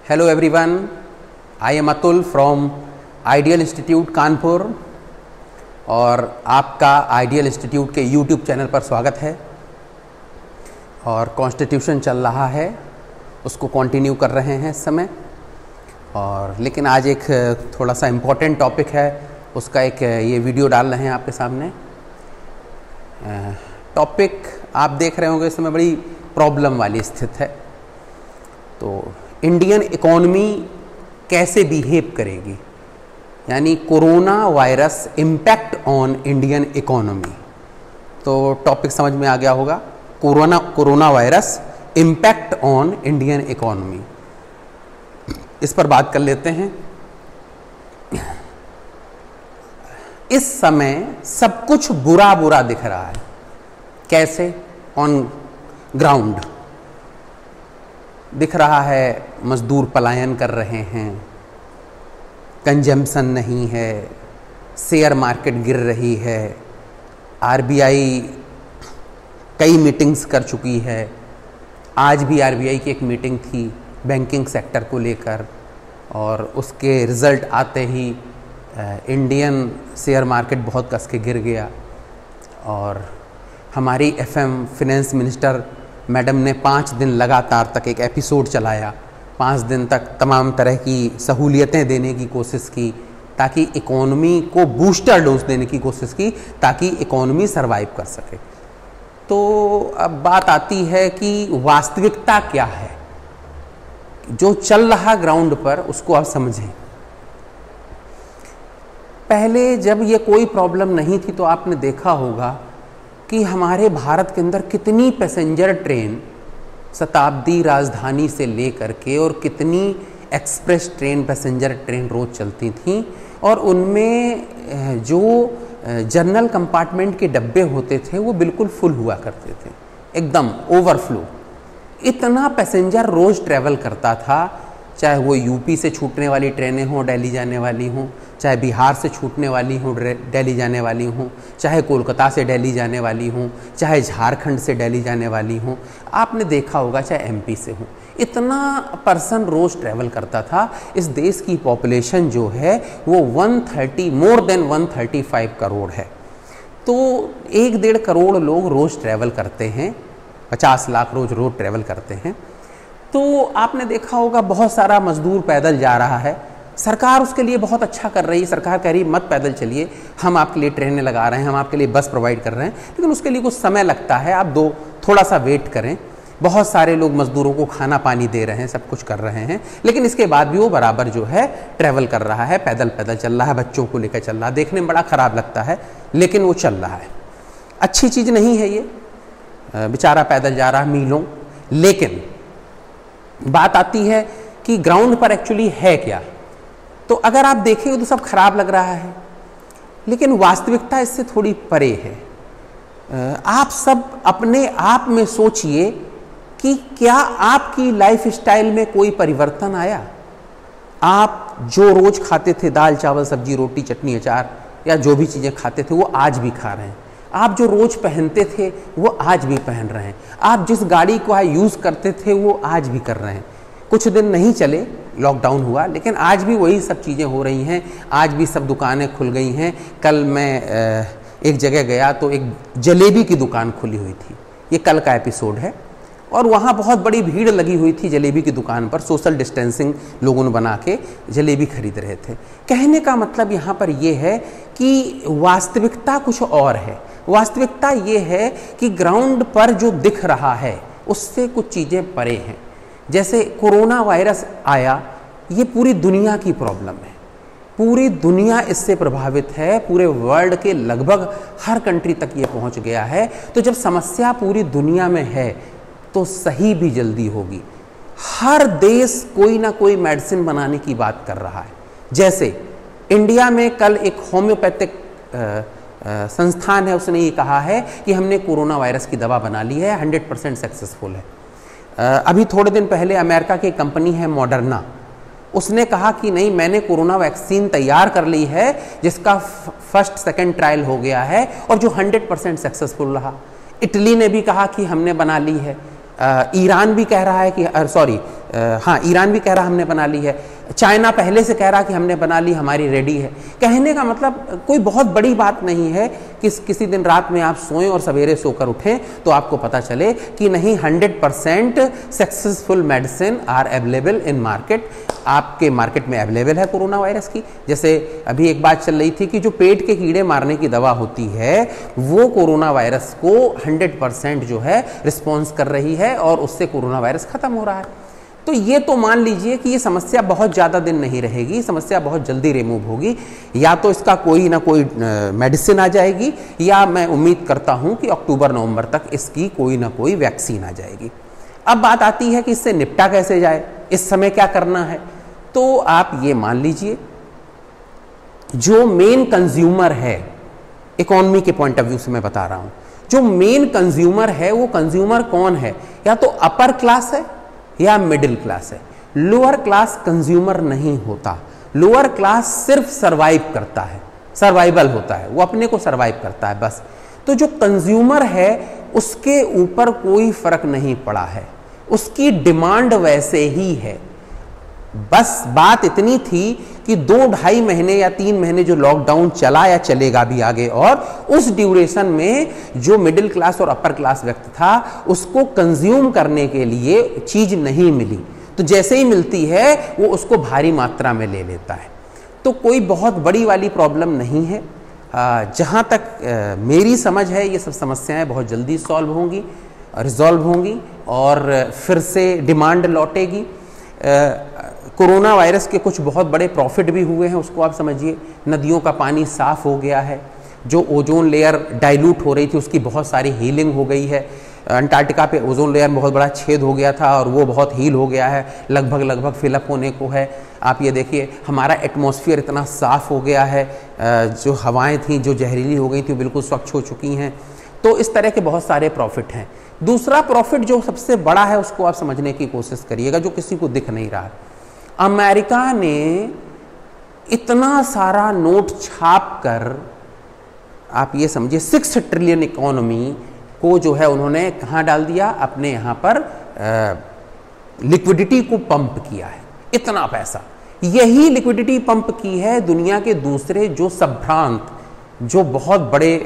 Hello everyone, I am Atul from Ideal Institute Kanpur और आपका ideal institute के YouTube channel पर स्वागत है। और कॉन्स्टिट्यूशन चल रहा है, उसको कंटिन्यू कर रहे हैं इस समय। और लेकिन आज एक थोड़ा सा इम्पोर्टेंट टॉपिक है, उसका एक ये वीडियो डाल रहे हैं आपके सामने। टॉपिक आप देख रहे होंगे, इस समय बड़ी प्रॉब्लम वाली स्थिति है। तो इंडियन इकोनॉमी कैसे बिहेव करेगी, यानी corona virus impact on Indian economy. तो टॉपिक समझ में आ गया होगा, corona virus impact on Indian economy. इस पर बात कर लेते हैं। इस समय सब कुछ बुरा बुरा दिख रहा है। कैसे? ऑन ग्राउंड दिख रहा है, मजदूर पलायन कर रहे हैं, कंजम्पशन नहीं है, शेयर मार्केट गिर रही है, आरबीआई कई मीटिंग्स कर चुकी है। आज भी आरबीआई की एक मीटिंग थी बैंकिंग सेक्टर को लेकर, और उसके रिज़ल्ट आते ही इंडियन शेयर मार्केट बहुत कस के गिर गया। और हमारी एफएम फिनेंस मिनिस्टर मैडम ने 5 दिन लगातार तक एक एपिसोड चलाया। 5 दिन तक तमाम तरह की सहूलियतें देने की कोशिश की, ताकि इकोनॉमी को बूस्टर डोज देने की कोशिश की, ताकि इकोनॉमी सरवाइव कर सके। तो अब बात आती है कि वास्तविकता क्या है, जो चल रहा ग्राउंड पर, उसको आप समझें। पहले जब ये कोई प्रॉब्लम नहीं थी तो आपने देखा होगा कि हमारे भारत के अंदर कितनी पैसेंजर ट्रेन शताब्दी राजधानी से लेकर के, और कितनी एक्सप्रेस ट्रेन पैसेंजर ट्रेन रोज़ चलती थीं, और उनमें जो जनरल कंपार्टमेंट के डब्बे होते थे वो बिल्कुल फुल हुआ करते थे, एकदम ओवरफ्लो। इतना पैसेंजर रोज़ ट्रैवल करता था, चाहे वो यूपी से छूटने वाली ट्रेनें हों दिल्ली जाने वाली हों, चाहे बिहार से छूटने वाली हों दिल्ली जाने वाली हों, चाहे कोलकाता से दिल्ली जाने वाली हों, चाहे झारखंड से दिल्ली जाने वाली हों। आपने देखा होगा चाहे एमपी से हों, इतना पर्सन रोज़ ट्रैवल करता था। इस देश की पॉपुलेशन जो है वो मोर देन 135 करोड़ है। तो 1-1.5 करोड़ लोग रोज़ ट्रैवल करते हैं, 50 लाख रोज़ ट्रैवल करते हैं। तो आपने देखा होगा बहुत सारा मजदूर पैदल जा रहा है। सरकार उसके लिए बहुत अच्छा कर रही है। सरकार कह रही है मत पैदल चलिए, हम आपके लिए ट्रेनें लगा रहे हैं, हम आपके लिए बस प्रोवाइड कर रहे हैं, लेकिन उसके लिए कुछ समय लगता है, आप थोड़ा सा वेट करें। बहुत सारे लोग मजदूरों को खाना पानी दे रहे हैं, सब कुछ कर रहे हैं, लेकिन इसके बाद भी वो बराबर जो है ट्रैवल कर रहा है, पैदल चल रहा है, बच्चों को लेकर चल रहा है। देखने में बड़ा ख़राब लगता है, लेकिन वो चल रहा है। अच्छी चीज़ नहीं है ये, बेचारा पैदल जा रहा है मीलों। लेकिन बात आती है कि ग्राउंड पर एक्चुअली है क्या। तो अगर आप देखेंगे तो सब खराब लग रहा है, लेकिन वास्तविकता इससे थोड़ी परे है। आप सब अपने आप में सोचिए कि क्या आपकी लाइफ स्टाइल में कोई परिवर्तन आया। आप जो रोज खाते थे, दाल चावल सब्जी रोटी चटनी अचार, या जो भी चीज़ें खाते थे, वो आज भी खा रहे हैं। आप जो रोज पहनते थे वो आज भी पहन रहे हैं। आप जिस गाड़ी को यूज़ करते थे वो आज भी कर रहे हैं। कुछ दिन नहीं चले, लॉकडाउन हुआ, लेकिन आज भी वही सब चीज़ें हो रही हैं। आज भी सब दुकानें खुल गई हैं। कल मैं एक जगह गया तो एक जलेबी की दुकान खुली हुई थी, ये कल का एपिसोड है, और वहाँ बहुत बड़ी भीड़ लगी हुई थी जलेबी की दुकान पर। सोशल डिस्टेंसिंग लोगों ने बना के जलेबी खरीद रहे थे। कहने का मतलब यहाँ पर ये है कि वास्तविकता कुछ और है। वास्तविकता ये है कि ग्राउंड पर जो दिख रहा है उससे कुछ चीज़ें परे हैं। जैसे कोरोना वायरस आया, ये पूरी दुनिया की प्रॉब्लम है, पूरी दुनिया इससे प्रभावित है, पूरे वर्ल्ड के लगभग हर कंट्री तक ये पहुंच गया है। तो जब समस्या पूरी दुनिया में है तो सही भी जल्दी होगी। हर देश कोई ना कोई मेडिसिन बनाने की बात कर रहा है। जैसे इंडिया में कल एक होम्योपैथिक संस्थान है, उसने ये कहा है कि हमने कोरोना वायरस की दवा बना ली है, 100% सक्सेसफुल है। अभी थोड़े दिन पहले अमेरिका की कंपनी है मॉडर्ना, उसने कहा कि नहीं, मैंने कोरोना वैक्सीन तैयार कर ली है जिसका फर्स्ट सेकंड ट्रायल हो गया है और जो 100% सक्सेसफुल रहा। इटली ने भी कहा कि हमने बना ली है। ईरान भी कह रहा है कि हाँ, ईरान भी कह रहा हमने बना ली है, चाइना पहले से कह रहा कि हमने बना ली, हमारी रेडी है। कहने का मतलब कोई बहुत बड़ी बात नहीं है कि किसी दिन रात में आप सोएं और सवेरे सोकर उठें तो आपको पता चले कि नहीं 100% successful medicine are available in market. आपके मार्केट में अवेलेबल है कोरोना वायरस की। जैसे अभी एक बात चल रही थी कि जो पेट के कीड़े मारने की दवा होती है वो कोरोना वायरस को 100% जो है रिस्पॉन्स कर रही है और उससे कोरोना वायरस खत्म हो रहा है। तो ये तो मान लीजिए कि ये समस्या बहुत ज़्यादा दिन नहीं रहेगी, समस्या बहुत जल्दी रिमूव होगी। या तो इसका कोई ना कोई मेडिसिन आ जाएगी, या मैं उम्मीद करता हूँ कि अक्टूबर नवंबर तक इसकी कोई ना कोई वैक्सीन आ जाएगी। अब बात आती है कि इससे निपटा कैसे जाए, इस समय क्या करना है। तो आप ये मान लीजिए जो मेन कंज्यूमर है, इकोनॉमी के पॉइंट ऑफ व्यू से मैं बता रहा हूँ, जो मेन कंज्यूमर है वो कंज्यूमर कौन है, या तो अपर क्लास है या मिडिल क्लास है। लोअर क्लास कंज्यूमर नहीं होता। लोअर क्लास सिर्फ सरवाइव करता है, सर्वाइवल होता है, वो अपने को सर्वाइव करता है बस। तो जो कंज्यूमर है उसके ऊपर कोई फर्क नहीं पड़ा है, उसकी डिमांड वैसे ही है। बस बात इतनी थी कि 2-2.5 महीने या 3 महीने जो लॉकडाउन चला या चलेगा भी आगे, और उस ड्यूरेशन में जो मिडिल क्लास और अपर क्लास व्यक्ति था उसको कंज्यूम करने के लिए चीज नहीं मिली, तो जैसे ही मिलती है वो उसको भारी मात्रा में ले लेता है। तो कोई बहुत बड़ी वाली प्रॉब्लम नहीं है। जहाँ तक मेरी समझ है ये सब समस्याएं बहुत जल्दी सॉल्व होंगी, रिजॉल्व होंगी और फिर से डिमांड लौटेगी। कोरोना वायरस के कुछ बहुत बड़े प्रॉफिट भी हुए हैं, उसको आप समझिए। नदियों का पानी साफ हो गया है, जो ओजोन लेयर डाइल्यूट हो रही थी उसकी बहुत सारी हीलिंग हो गई है। अंटार्कटिका पे ओजोन लेयर में बहुत बड़ा छेद हो गया था और वो बहुत हील हो गया है, लगभग फिलअप होने को है। आप ये देखिए हमारा एटमॉस्फेयर इतना साफ हो गया है, जो हवाएं थी जो जहरीली हो गई थी वो बिल्कुल स्वच्छ हो चुकी हैं। तो इस तरह के बहुत सारे प्रॉफिट हैं। दूसरा प्रॉफिट जो सबसे बड़ा है उसको आप समझने की कोशिश करिएगा, जो किसी को दिख नहीं रहा। अमेरिका ने इतना सारा नोट छाप कर, आप ये समझिए 6 ट्रिलियन इकोनॉमी को जो है उन्होंने कहाँ डाल दिया, अपने यहाँ पर लिक्विडिटी को पंप किया है। इतना पैसा, यही लिक्विडिटी पंप की है दुनिया के दूसरे जो संभ्रांत, जो बहुत बड़े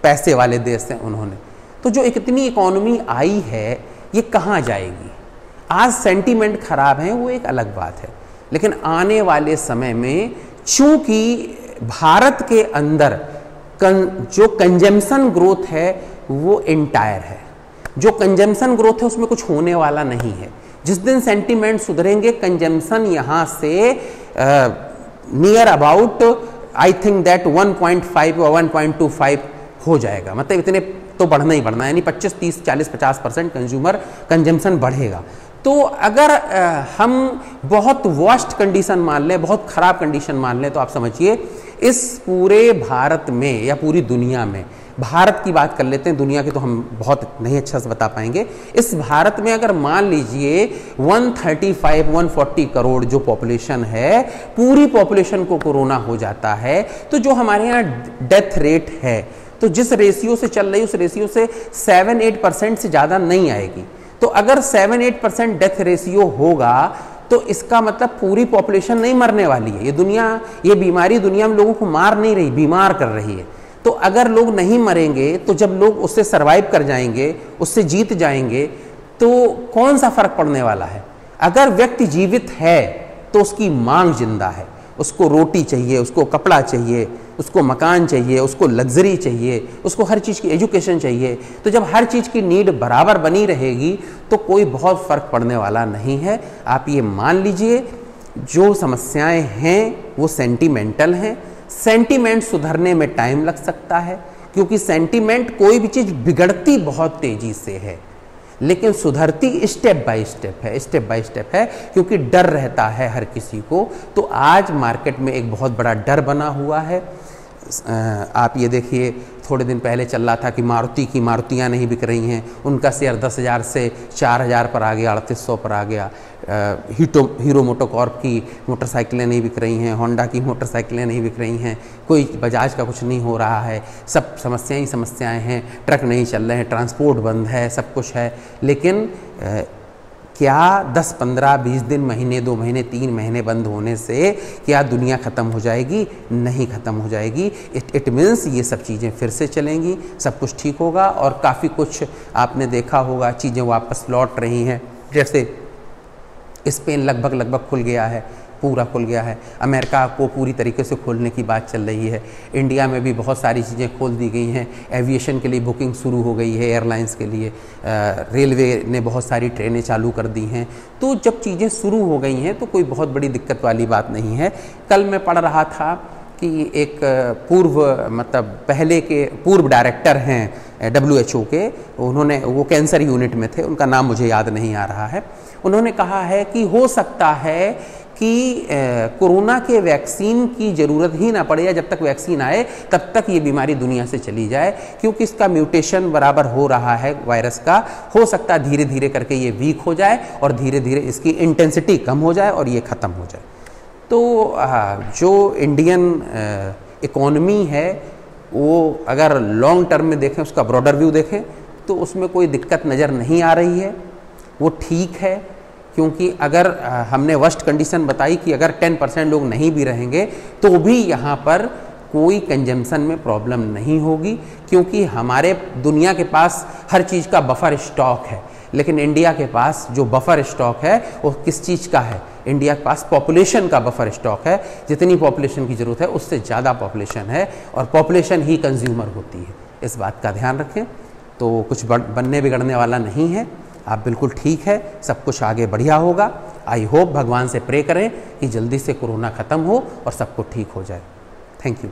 पैसे वाले देश हैं उन्होंने। तो जो इतनी इकोनॉमी आई है ये कहाँ जाएगी। आज सेंटीमेंट खराब है वो एक अलग बात है, लेकिन आने वाले समय में चूंकि भारत के अंदर जो कंजम्पशन ग्रोथ है वो इंटायर है, जो कंजम्पशन ग्रोथ है उसमें कुछ होने वाला नहीं है। जिस दिन सेंटीमेंट सुधरेंगे कंजम्पशन यहाँ से near about I think that 1.5 और 1.25 हो जाएगा। मतलब इतने तो बढ़ना ही बढ़ना है, यानी 25, 30, 40, 50% कंज्यूमर कंजम्पशन बढ़ेगा। तो अगर हम बहुत वर्स्ट कंडीशन मान लें, बहुत ख़राब कंडीशन मान लें, तो आप समझिए इस पूरे भारत में या पूरी दुनिया में, भारत की बात कर लेते हैं, दुनिया की तो हम बहुत नहीं अच्छा से बता पाएंगे। इस भारत में अगर मान लीजिए 135-140 करोड़ जो पॉपुलेशन है, पूरी पॉपुलेशन को कोरोना हो जाता है, तो जो हमारे यहाँ डेथ रेट है तो जिस रेशियो से चल रही उस रेशियो से 7-8% से ज़्यादा नहीं आएगी। तो अगर 7-8% डेथ रेशियो होगा तो इसका मतलब पूरी पॉपुलेशन नहीं मरने वाली है। ये बीमारी दुनिया में लोगों को मार नहीं रही, बीमार कर रही है। तो अगर लोग नहीं मरेंगे तो जब लोग उससे सरवाइव कर जाएंगे, उससे जीत जाएंगे, तो कौन सा फर्क पड़ने वाला है। अगर व्यक्ति जीवित है तो उसकी मांग जिंदा है, उसको रोटी चाहिए, उसको कपड़ा चाहिए, उसको मकान चाहिए, उसको लग्जरी चाहिए, उसको हर चीज़ की एजुकेशन चाहिए। तो जब हर चीज़ की नीड बराबर बनी रहेगी तो कोई बहुत फ़र्क पड़ने वाला नहीं है। आप ये मान लीजिए जो समस्याएं हैं वो सेंटिमेंटल हैं। सेंटिमेंट सुधरने में टाइम लग सकता है, क्योंकि सेंटिमेंट कोई भी चीज़ बिगड़ती बहुत तेज़ी से है, लेकिन सुधरती स्टेप बाय स्टेप है, क्योंकि डर रहता है हर किसी को। तो आज मार्केट में एक बहुत बड़ा डर बना हुआ है। आप ये देखिए, थोड़े दिन पहले चल रहा था कि मारुति की मारुतियाँ नहीं बिक रही हैं, उनका शेयर 10,000 से 4,000 पर आ गया, 3800 पर आ गया। हीरो मोटोकॉर्प की मोटरसाइकिलें नहीं बिक रही हैं, होंडा की मोटरसाइकिलें नहीं बिक रही हैं, कोई बजाज का कुछ नहीं हो रहा है, सब समस्याएं ही समस्याएं हैं, ट्रक नहीं चल रहे हैं, ट्रांसपोर्ट बंद है, सब कुछ है। लेकिन क्या 10, 15, 20 दिन, महीने, 2 महीने, 3 महीने बंद होने से क्या दुनिया ख़त्म हो जाएगी? नहीं ख़त्म हो जाएगी। इट मीन्स ये सब चीज़ें फिर से चलेंगी, सब कुछ ठीक होगा और काफ़ी कुछ आपने देखा होगा, चीज़ें वापस लौट रही हैं। जैसे स्पेन लगभग खुल गया है, पूरा खुल गया है। अमेरिका को पूरी तरीके से खोलने की बात चल रही है। इंडिया में भी बहुत सारी चीज़ें खोल दी गई हैं। एविएशन के लिए बुकिंग शुरू हो गई है, एयरलाइंस के लिए। रेलवे ने बहुत सारी ट्रेनें चालू कर दी हैं। तो जब चीज़ें शुरू हो गई हैं तो कोई बहुत बड़ी दिक्कत वाली बात नहीं है। कल मैं पढ़ रहा था कि एक पहले के पूर्व डायरेक्टर हैं WHO के, उन्होंने, वो कैंसर यूनिट में थे, उनका नाम मुझे याद नहीं आ रहा है। उन्होंने कहा है कि हो सकता है कि कोरोना के वैक्सीन की ज़रूरत ही ना पड़े, या जब तक वैक्सीन आए तब तक ये बीमारी दुनिया से चली जाए, क्योंकि इसका म्यूटेशन बराबर हो रहा है वायरस का। हो सकता है धीरे धीरे करके ये वीक हो जाए और धीरे धीरे इसकी इंटेंसिटी कम हो जाए और ये ख़त्म हो जाए। तो जो इंडियन इकोनॉमी है वो अगर लॉन्ग टर्म में देखें, उसका ब्रॉडर व्यू देखें, तो उसमें कोई दिक्कत नज़र नहीं आ रही है। वो ठीक है, क्योंकि अगर हमने वर्स्ट कंडीशन बताई कि अगर 10% लोग नहीं भी रहेंगे तो भी यहाँ पर कोई कंजम्पशन में प्रॉब्लम नहीं होगी, क्योंकि हमारे दुनिया के पास हर चीज़ का बफर स्टॉक है। लेकिन इंडिया के पास जो बफर स्टॉक है वो किस चीज़ का है? इंडिया के पास पॉपुलेशन का बफर स्टॉक है। जितनी पॉपुलेशन की ज़रूरत है उससे ज़्यादा पॉपुलेशन है, और पॉपुलेशन ही कंज्यूमर होती है। इस बात का ध्यान रखें। तो कुछ बनने बिगड़ने वाला नहीं है, आप बिल्कुल ठीक है, सब कुछ आगे बढ़िया होगा। आई होप, भगवान से प्रे करें कि जल्दी से कोरोना ख़त्म हो और सब कुछ ठीक हो जाए। Thank you.